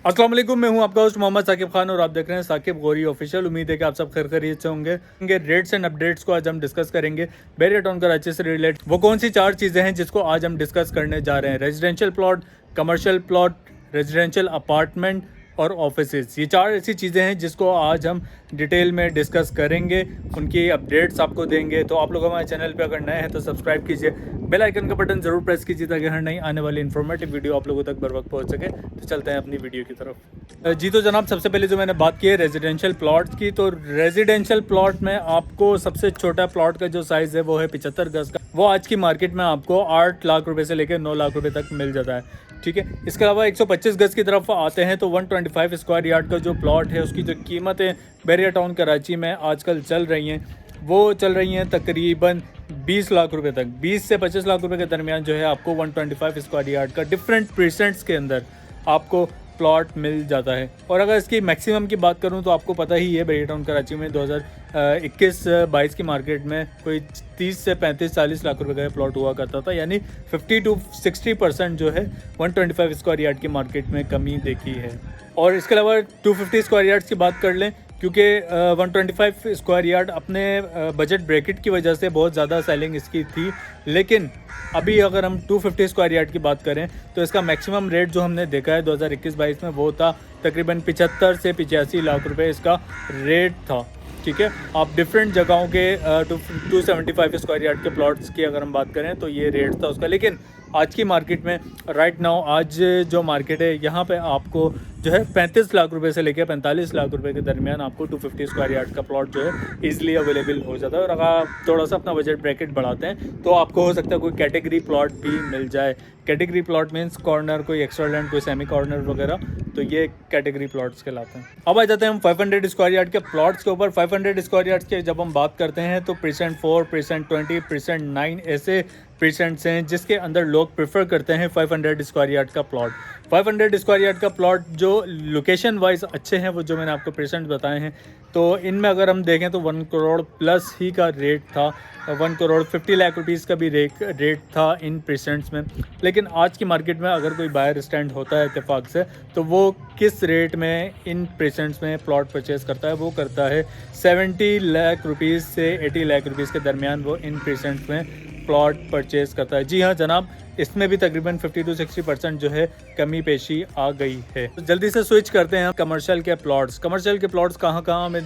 अस्सलाम वालेकुम, मैं हूं आपका होस्ट मोहम्मद साकिब खान और आप देख रहे हैं साकिब गौरी ऑफिशियल। उम्मीद है कि आप सब खैरियत से होंगे। रेट्स एंड अपडेट्स को आज हम डिस्कस करेंगे। बेरिया टाउन कराची से रिलेटेड वो कौन सी 4 चीज़ें हैं जिसको आज हम डिस्कस करने जा रहे हैं। Residential plot, commercial plot, residential apartment और ऑफिसेज। ये 4 ऐसी चीज़ें हैं जिसको आज हम डिटेल में डिस्कस करेंगे, उनकी अपडेट्स आपको देंगे। तो आप लोग हमारे चैनल पे अगर नए हैं तो सब्सक्राइब कीजिए, बेल आइकन का बटन ज़रूर प्रेस कीजिए ताकि हर नई आने वाली इन्फॉर्मेटिव वीडियो आप लोगों तक बर वक्त पहुँच सके। तो चलते हैं अपनी वीडियो की तरफ। जी तो जनाब, सबसे पहले जो मैंने बात की है रेजिडेंशियल प्लॉट की, तो रेजिडेंशियल प्लॉट में आपको सबसे छोटा प्लॉट का जो साइज़ है वो है 75 गज का। वो आज की मार्केट में आपको 8 लाख रुपए से लेकर 9 लाख रुपए तक मिल जाता है। ठीक है, इसके अलावा 125 गज की तरफ आते हैं तो 125 स्क्वायर यार्ड का जो प्लॉट है उसकी जो कीमतें बेरिया टाउन कराची में आजकल चल रही हैं वो चल रही हैं तकरीबन 20 लाख रुपए तक। 20 से 25 लाख रुपए के दरमियान जो है आपको 125 स्क्वायर यार्ड का डिफरेंट प्रीसेंट्स के अंदर आपको प्लॉट मिल जाता है। और अगर इसकी मैक्सिमम की बात करूं तो आपको पता ही है बेरिया टाउन कराची में 2021-22 की मार्केट में कोई 30 से 35-40 लाख रुपए का प्लॉट हुआ करता था, यानी 50 to 60% जो है 125 स्क्वायर यार्ड की मार्केट में कमी देखी है। और इसके अलावा 250 स्क्वायर यार्ड्स की बात कर लें, क्योंकि 125 स्क्वायर यार्ड अपने बजट ब्रैकेट की वजह से बहुत ज़्यादा सेलिंग इसकी थी, लेकिन अभी अगर हम 250 स्क्वायर यार्ड की बात करें तो इसका मैक्सिमम रेट जो हमने देखा है 2021-22 में वो था तकरीबन 75 से 85 लाख रुपए इसका रेट था। ठीक है, आप डिफरेंट जगहों के 275 स्क्वायर यार्ड के प्लॉट्स की अगर हम बात करें तो ये रेट था उसका। लेकिन आज की मार्केट में राइट नाउ आज जो मार्केट है यहाँ पे आपको जो है 35 लाख रुपए से लेकर 45 लाख रुपए के दरमियान आपको 250 स्क्वायर यार्ड का प्लॉट जो है इजीली अवेलेबल हो जाता है। और अगर आप थोड़ा सा अपना बजट ब्रैकेट बढ़ाते हैं तो आपको हो सकता है कोई कैटेगरी प्लॉट भी मिल जाए। कैटेगरी प्लॉट मीन्स कॉर्नर, कोई एक्स्ट्रा लैंड, कोई सेमी कॉर्नर वगैरह, तो ये कैटेगरी प्लॉट्स कहलाते हैं। अब आ जाते हैं हम 500 स्क्वायर यार्ड के प्लॉट्स के ऊपर। 500 स्क्वायर यार्ड के जब हम बात करते हैं तो % 4, % 20, % 9 ऐसे % हैं जिसके अंदर लोग प्रेफर करते हैं 500 स्क्वायर यार्ड का प्लॉट। 500 स्क्वायर यार्ड का प्लॉट जो लोकेशन वाइज अच्छे हैं वो जो मैंने आपको % बताए हैं, तो इनमें अगर हम देखें तो 1 करोड़ प्लस ही का रेट था। 1 करोड़ 50 लाख रुपीज़ का भी रेट था इन % में। लेकिन आज की मार्केट में अगर कोई बायर स्टैंड होता है इत्तेफाक से तो वो किस रेट में इन % में प्लॉट परचेज़ करता है, वो करता है 70 लाख रुपीज़ से 80 लाख रुपीज़ के दरमियान वो इन % में प्लॉट परचेज़ करता है। जी हाँ जनाब, इसमें भी तकरीबन 50 to 60% जो है कमी पेशी आ गई है। तो जल्दी से स्विच करते हैं कमर्शियल के प्लॉट्स। कमर्शियल के प्लॉट्स कहाँ हमें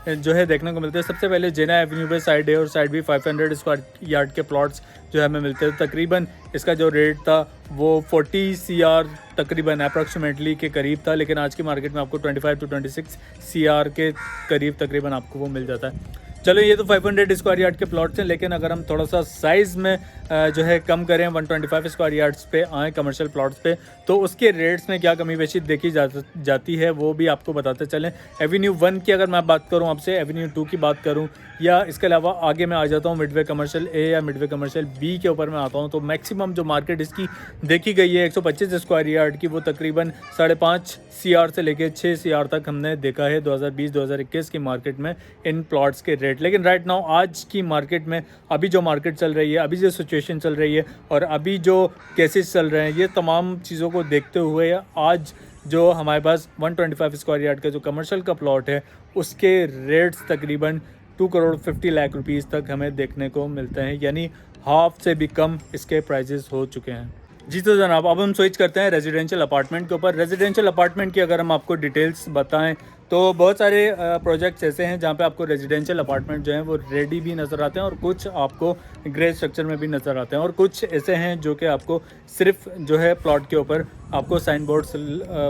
जो है देखने को मिलते हैं। सबसे पहले जेना एवेन्यू पे साइड है और साइड भी 500 स्क्वायर यार्ड के प्लॉट्स जो है हमें मिलते हैं। तकरीबन इसका जो रेट था वो 40 CR तकरीबन अप्रॉक्सीमेटली के करीब था, लेकिन आज की मार्केट में आपको 25 to 26 CR के करीब तकरीबन आपको वो मिल जाता है। चलो ये तो 500 स्क्वायर यार्ड के प्लॉट्स हैं, लेकिन अगर हम थोड़ा सा साइज़ में जो है कम करें 125 स्क्वायर यार्ड्स पे आए कमर्शियल प्लॉट्स पे, तो उसके रेट्स में क्या कमी पेशी देखी जाती है वो भी आपको बताते चलें। एवेन्यू 1 की अगर मैं बात करूं आपसे, एवेन्यू 2 की बात करूं, या इसके अलावा आगे मैं आ जाता हूं मिडवे कमर्शियल ए या मिडवे कमर्शियल बी के ऊपर मैं आता हूं, तो मैक्सिमम जो मार्केट इसकी देखी गई है 125 स्क्वायर यार्ड की वो तकरीबन 5.5 CR से लेकर 6 CR तक हमने देखा है 2020-2021 की मार्केट में इन प्लॉट्स के रेट। लेकिन राइट नाउ आज की मार्केट में अभी जो मार्केट चल रही है, अभी जो सिचुएशन चल रही है और अभी जो केसेस चल रहे हैं, ये तमाम चीज़ों को देखते हुए आज जो हमारे पास 125 स्क्वायर यार्ड का जो कमर्शियल का प्लॉट है उसके रेट्स तकरीबन 2 करोड़ 50 लाख रुपीज़ तक हमें देखने को मिलते हैं, यानी हाफ से भी कम इसके प्राइजेस हो चुके हैं। जी तो जनाब, अब हम स्विच करते हैं रेजिडेंशियल अपार्टमेंट के ऊपर। रेजिडेंशियल अपार्टमेंट की अगर हम आपको डिटेल्स बताएं तो बहुत सारे प्रोजेक्ट्स ऐसे हैं जहां पे आपको रेजिडेंशियल अपार्टमेंट जो हैं वो रेडी भी नज़र आते हैं और कुछ आपको ग्रे स्ट्रक्चर में भी नज़र आते हैं, और कुछ ऐसे हैं जो कि आपको सिर्फ जो है प्लॉट के ऊपर आपको साइन बोर्ड्स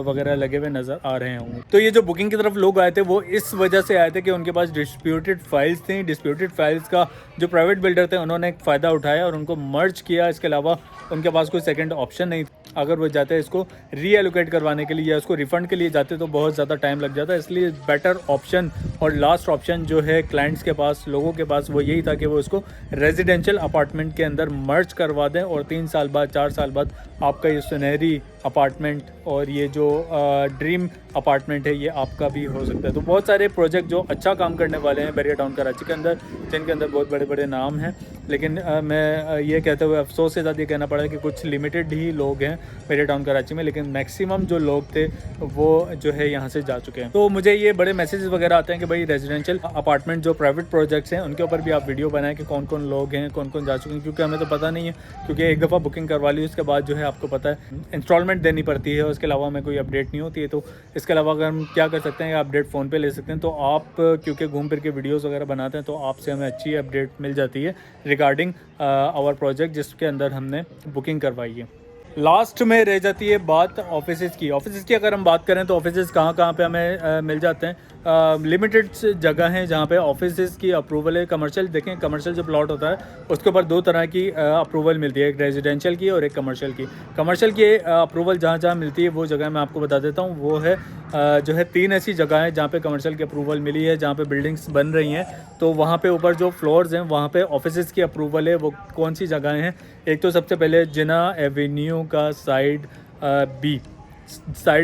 वगैरह लगे हुए नज़र आ रहे होंगे। तो ये जो बुकिंग की तरफ लोग आए थे वो इस वजह से आए थे कि उनके पास डिस्प्यूटेड फाइल्स थी। डिस्प्यूटेड फाइल्स का जो प्राइवेट बिल्डर थे उन्होंने एक फ़ायदा उठाया और उनको मर्ज किया। इसके अलावा उनके पास कोई सेकंड ऑप्शन नहीं। अगर वो जाते हैं इसको रीएलोकेट करवाने के लिए या उसको रिफ़ंड के लिए जाते तो बहुत ज़्यादा टाइम लग जाता है, इसलिए बेटर ऑप्शन और लास्ट ऑप्शन जो है क्लाइंट्स के पास, लोगों के पास, वो यही था कि वो इसको रेजिडेंशियल अपार्टमेंट के अंदर मर्ज करवा दें और 3 साल बाद 4 साल बाद आपका ये सुनहरी अपार्टमेंट और ये जो ड्रीम अपार्टमेंट है ये आपका भी हो सकता है। तो बहुत सारे प्रोजेक्ट जो अच्छा काम करने वाले हैं बैरिया टाउन कराची के अंदर, जिनके अंदर बहुत बड़े बड़े नाम हैं, लेकिन मैं ये कहते हुए अफसोस के साथ ये कहना पड़ा कि कुछ लिमिटेड ही लोग हैं बैरिया टाउन कराची में, लेकिन मैक्सिमम जो लोग थे वो जो है यहाँ से जा चुके हैं। तो मुझे ये बड़े मैसेजेस वगैरह आते हैं कि भाई रेजिडेंशियल अपार्टमेंट जो प्राइवेट प्रोजेक्ट्स हैं उनके ऊपर भी आप वीडियो बनाएं कि कौन कौन लोग हैं, कौन कौन जा चुके हैं, क्योंकि हमें तो पता नहीं है, क्योंकि एक दफ़ा बुकिंग करवा ली उसके बाद जो है आपको पता है इंस्टॉलमेंट देनी पड़ती है, उसके अलावा हमें कोई अपडेट नहीं होती है। तो इसके अलावा अगर हम क्या कर सकते हैं, अपडेट फ़ोन पे ले सकते हैं। तो आप क्योंकि घूम फिर के वीडियोस वगैरह बनाते हैं तो आपसे हमें अच्छी अपडेट मिल जाती है रिगार्डिंग आवर प्रोजेक्ट जिसके अंदर हमने बुकिंग करवाई है। लास्ट में रह जाती है बात ऑफिसेज़ की। ऑफिसेज़ की अगर हम बात करें तो ऑफिसेज़ कहाँ पे हमें मिल जाते हैं। लिमिटेड जगह हैं जहाँ पे ऑफिसेज़ की अप्रूवल है। कमर्शियल देखें, कमर्शियल जो प्लॉट होता है उसके ऊपर दो तरह की अप्रूवल मिलती है, एक रेजिडेंशियल की और एक कमर्शियल की। कमर्शियल की अप्रूवल जहाँ जहाँ मिलती है वो जगह मैं आपको बता देता हूँ। वो है जो है 3 ऐसी जगह हैं जहाँ पे कमर्शियल की अप्रूवल मिली है, जहाँ पे बिल्डिंग्स बन रही हैं। तो वहाँ पे ऊपर जो फ्लोर्स हैं वहाँ पे ऑफिसेज़ की अप्रूवल है। वो कौन सी जगह हैं? एक तो सबसे पहले जिना एवेन्यू का साइड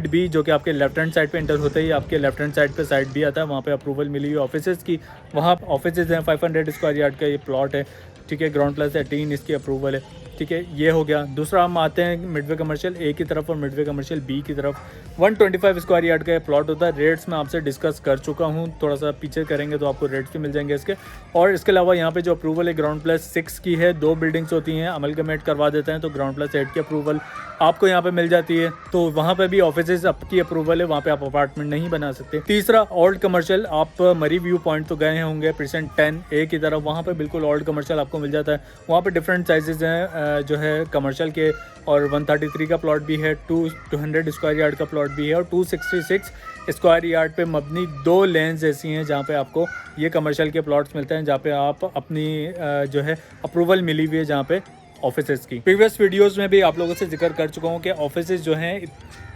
बी जो कि आपके लेफ्ट हैंड साइड पे इंटर होते ही आपके लेफ्ट हैंड साइड पे साइड बी आता है, वहाँ पे अप्रूवल मिली हुई ऑफिसेज़ की। वहाँ ऑफिसेज़ हैं, 500 स्क्वायर यार्ड का ये प्लॉट है, ठीक है। ग्राउंड प्लस 18 इसकी अप्रूवल है, ठीक है। ये हो गया। दूसरा हम आते हैं मिडवे कमर्शियल ए की तरफ और मिडवे कमर्शियल बी की तरफ। 125 स्क्वायर यार्ड का ये प्लॉट होता है। रेट्स मैं आपसे डिस्कस कर चुका हूँ, थोड़ा सा पीछे करेंगे तो आपको रेट्स भी मिल जाएंगे इसके। और इसके अलावा यहाँ पे जो अप्रूवल है ग्राउंड प्लस 6 की है, 2 बिल्डिंग्स होती हैं, अमलगमेट करवा देते हैं तो ग्राउंड प्लस 8 की अप्रूवल आपको यहाँ पे मिल जाती है। तो वहाँ पे भी ऑफिसेज आपकी अप्रूवल है, वहाँ पे आप अपार्टमेंट नहीं बना सकते। तीसरा ओल्ड कमर्शियल, आप मरी व्यू पॉइंट तो गए होंगे प्रेजेंट 10 ए की तरफ, वहाँ पे बिल्कुल ओल्ड कमर्शियल आपको मिल जाता है। वहाँ पे डिफरेंट साइजेज हैं जो है कमर्शियल के, और 133 का प्लॉट भी है, 200 स्क्वायर यार्ड का प्लॉट भी है, और 266 स्क्वायर यार्ड पे मबनी 2 लेन्स ऐसी हैं जहाँ पे आपको ये कमर्शियल के प्लॉट्स मिलते हैं, जहाँ पे आप अपनी जो है अप्रूवल मिली हुई है जहाँ पे ऑफिसेज़ की। प्रीवियस वीडियोस में भी आप लोगों से जिक्र कर चुका हूँ कि ऑफिसेज़ जो हैं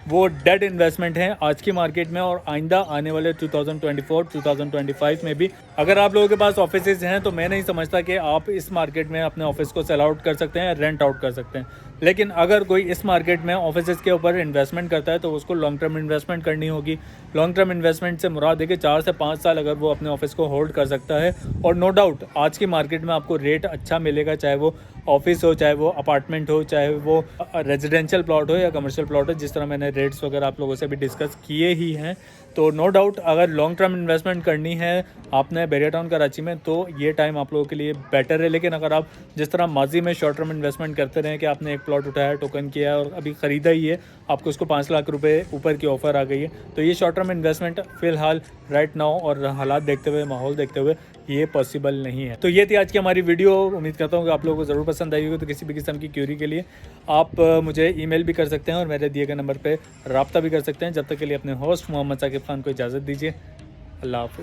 वो डेड इन्वेस्टमेंट हैं आज की मार्केट में, और आइंदा आने वाले 2024-2025 में भी। अगर आप लोगों के पास ऑफिसेज हैं तो मैं नहीं समझता कि आप इस मार्केट में अपने ऑफिस को सेल आउट कर सकते हैं, रेंट आउट कर सकते हैं। लेकिन अगर कोई इस मार्केट में ऑफिसेज के ऊपर इन्वेस्टमेंट करता है तो उसको लॉन्ग टर्म इन्वेस्टमेंट करनी होगी। लॉन्ग टर्म इन्वेस्टमेंट से मुराद है कि 4 से 5 साल अगर वो अपने ऑफिस को होल्ड कर सकता है, और नो डाउट आज की मार्केट में आपको रेट अच्छा मिलेगा, चाहे वो ऑफिस हो, चाहे वो अपार्टमेंट हो, चाहे वो रेजिडेंशियल प्लॉट हो या कमर्शियल प्लॉट हो, जिस तरह मैंने रेट्स वगैरह आप लोगों से भी डिस्कस किए ही हैं। तो नो डाउट अगर लॉन्ग टर्म इन्वेस्टमेंट करनी है आपने बैरिया टाउन कराची में तो ये टाइम आप लोगों के लिए बेटर है। लेकिन अगर आप जिस तरह माजी में शॉर्ट टर्म इन्वेस्टमेंट करते रहे कि आपने एक प्लॉट उठाया, टोकन किया और अभी ख़रीदा ही है, आपको उसको 5 लाख रुपए ऊपर की ऑफ़र आ गई है, तो ये शॉर्ट टर्म इन्वेस्टमेंट फ़िलहाल राइट नाउ और हालात देखते हुए, माहौल देखते हुए ये पॉसिबल नहीं है। तो ये थी आज की हमारी वीडियो। उम्मीद करता हूँ कि आप लोगों को ज़रूर पसंद आई होगी। तो किसी भी किस्म की क्यूरी के लिए आप मुझे ईमेल भी कर सकते हैं और मेरे दिए गए नंबर पे रब्ता भी कर सकते हैं। जब तक के लिए अपने होस्ट मोहम्मद साकिब खान को इजाज़त दीजिए। अल्लाह हाफ़िज़।